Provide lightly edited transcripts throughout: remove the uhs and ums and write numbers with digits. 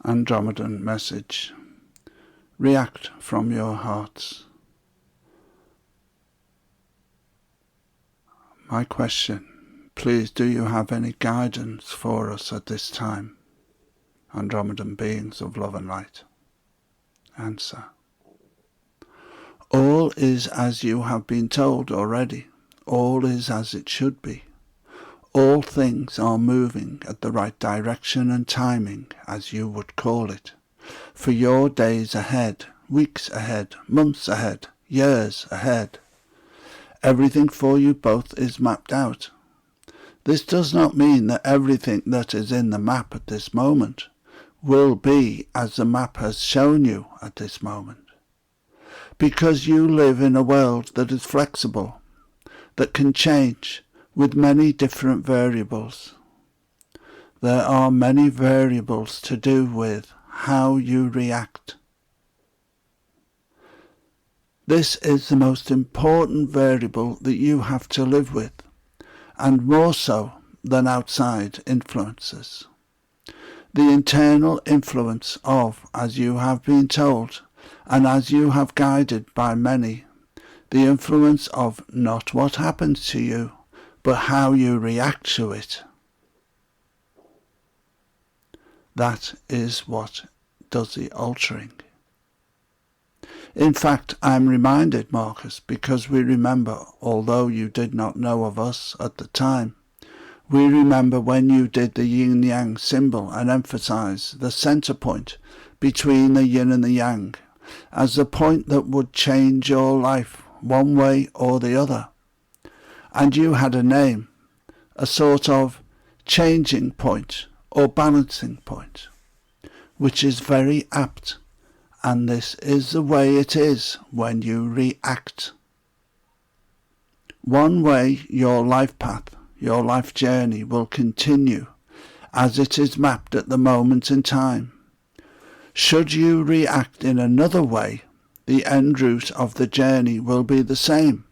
Andromedan message. React from your hearts. My question, please, do you have any guidance for us at this time, Andromedan beings of love and light? Answer. All is as you have been told already. All is as it should be. All things are moving at the right direction and timing, as you would call it, for your days ahead, weeks ahead, months ahead, years ahead. Everything for you both is mapped out. This does not mean that everything that is in the map at this moment will be as the map has shown you at this moment, because you live in a world that is flexible, that can change, with many different variables. There are many variables to do with how you react. This is the most important variable that you have to live with, and more so than outside influences. The internal influence of, as you have been told, and as you have guided by many, the influence of not what happens to you, but how you react to it. That is what does the altering. In fact, I am reminded, Marcus, because we remember, although you did not know of us at the time, we remember when you did the yin-yang symbol and emphasized the center point between the yin and the yang as the point that would change your life one way or the other. And you had a name, a sort of changing point or balancing point, which is very apt, and this is the way it is when you react. One way your life path, your life journey will continue as it is mapped at the moment in time. Should you react in another way, the end route of the journey will be the same,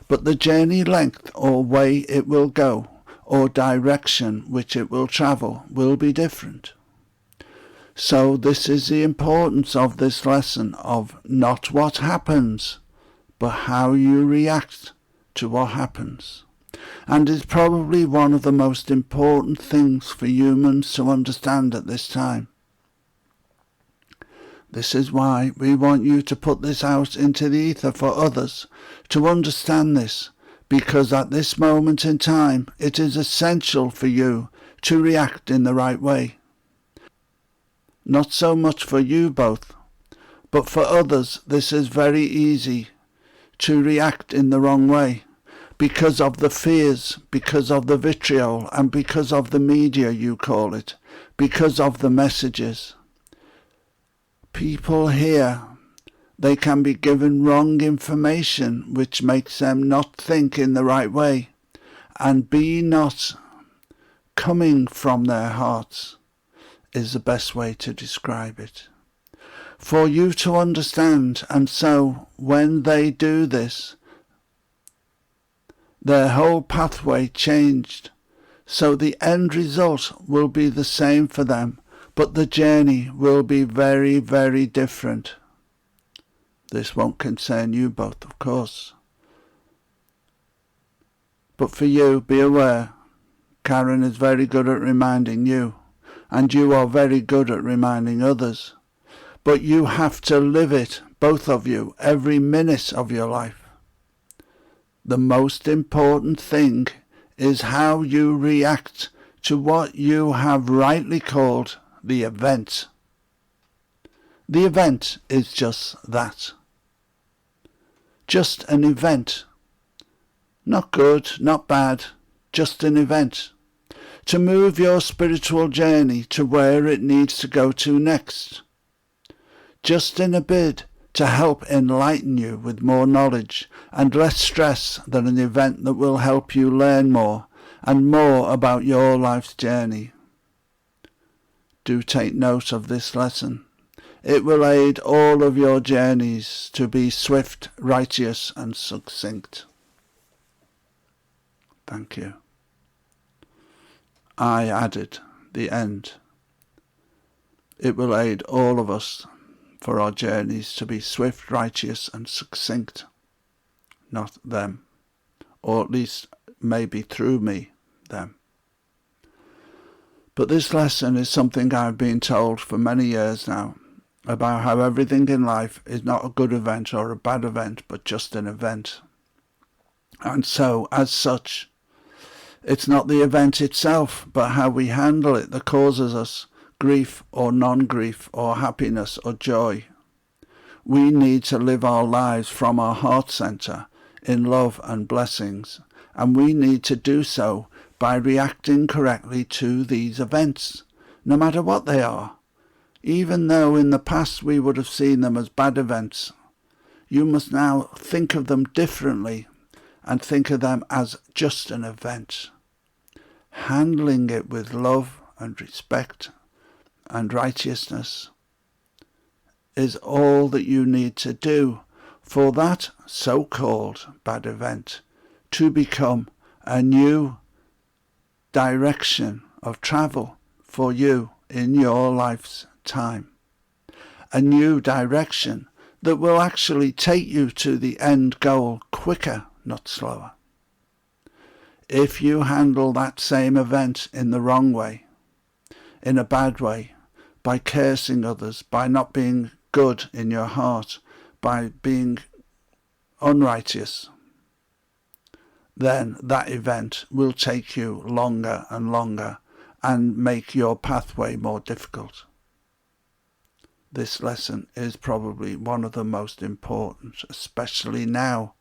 but the journey length or way it will go, or direction which it will travel, will be different. So this is the importance of this lesson of not what happens, but how you react to what happens. And is probably one of the most important things for humans to understand at this time. This is why we want you to put this out into the ether for others to understand this, because at this moment in time it is essential for you to react in the right way. Not so much for you both, but for others this is very easy to react in the wrong way, because of the fears, because of the vitriol, and because of the media you call it, because of the messages. People here, they can be given wrong information which makes them not think in the right way and be not coming from their hearts is the best way to describe it. For you to understand, and so when they do this, their whole pathway changed, so the end result will be the same for them, but the journey will be very, very different. This won't concern you both, of course. But for you, be aware, Karen is very good at reminding you, and you are very good at reminding others. But you have to live it, both of you, every minute of your life. The most important thing is how you react to what you have rightly called the event. The event is just that. Just an event. Not good, not bad, just an event. To move your spiritual journey to where it needs to go to next. Just in a bid to help enlighten you with more knowledge and less stress than an event that will help you learn more and more about your life's journey. Do take note of this lesson. It will aid all of your journeys to be swift, righteous, and succinct. Thank you. I added the end. It will aid all of us for our journeys to be swift, righteous and succinct, not them, or at least maybe through me, them. But this lesson is something I've been told for many years now, about how everything in life is not a good event or a bad event, but just an event. And so, as such, it's not the event itself, but how we handle it that causes us grief or non-grief or happiness or joy. We need to live our lives from our heart center in love and blessings, and we need to do so by reacting correctly to these events, no matter what they are. Even though in the past we would have seen them as bad events, you must now think of them differently and think of them as just an event. Handling it with love and respect and righteousness is all that you need to do for that so-called bad event to become a new direction of travel for you in your life's time. A new direction that will actually take you to the end goal quicker, not slower. If you handle that same event in the wrong way, in a bad way, by cursing others, by not being good in your heart, by being unrighteous, then that event will take you longer and longer and make your pathway more difficult. This lesson is probably one of the most important, especially now,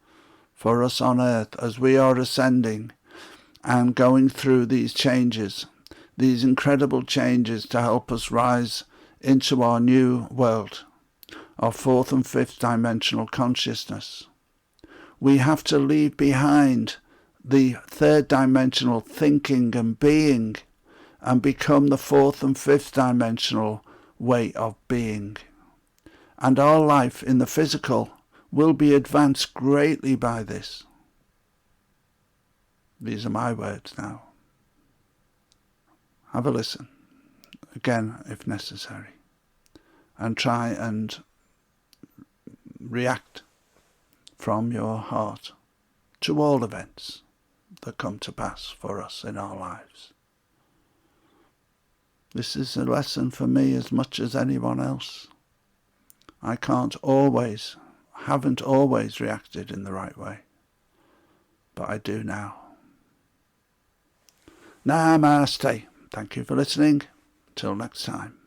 for us on earth as we are ascending and going through these changes, these incredible changes to help us rise into our new world, our fourth and fifth dimensional consciousness. We have to leave behind the third dimensional thinking and being and become the fourth and fifth dimensional way of being. And our life in the physical will be advanced greatly by this. These are my words now. Have a listen, again if necessary, and try and react from your heart to all events that come to pass for us in our lives. This is a lesson for me as much as anyone else. I haven't always reacted in the right way, but I do now. Namaste. Thank you for listening. Till next time.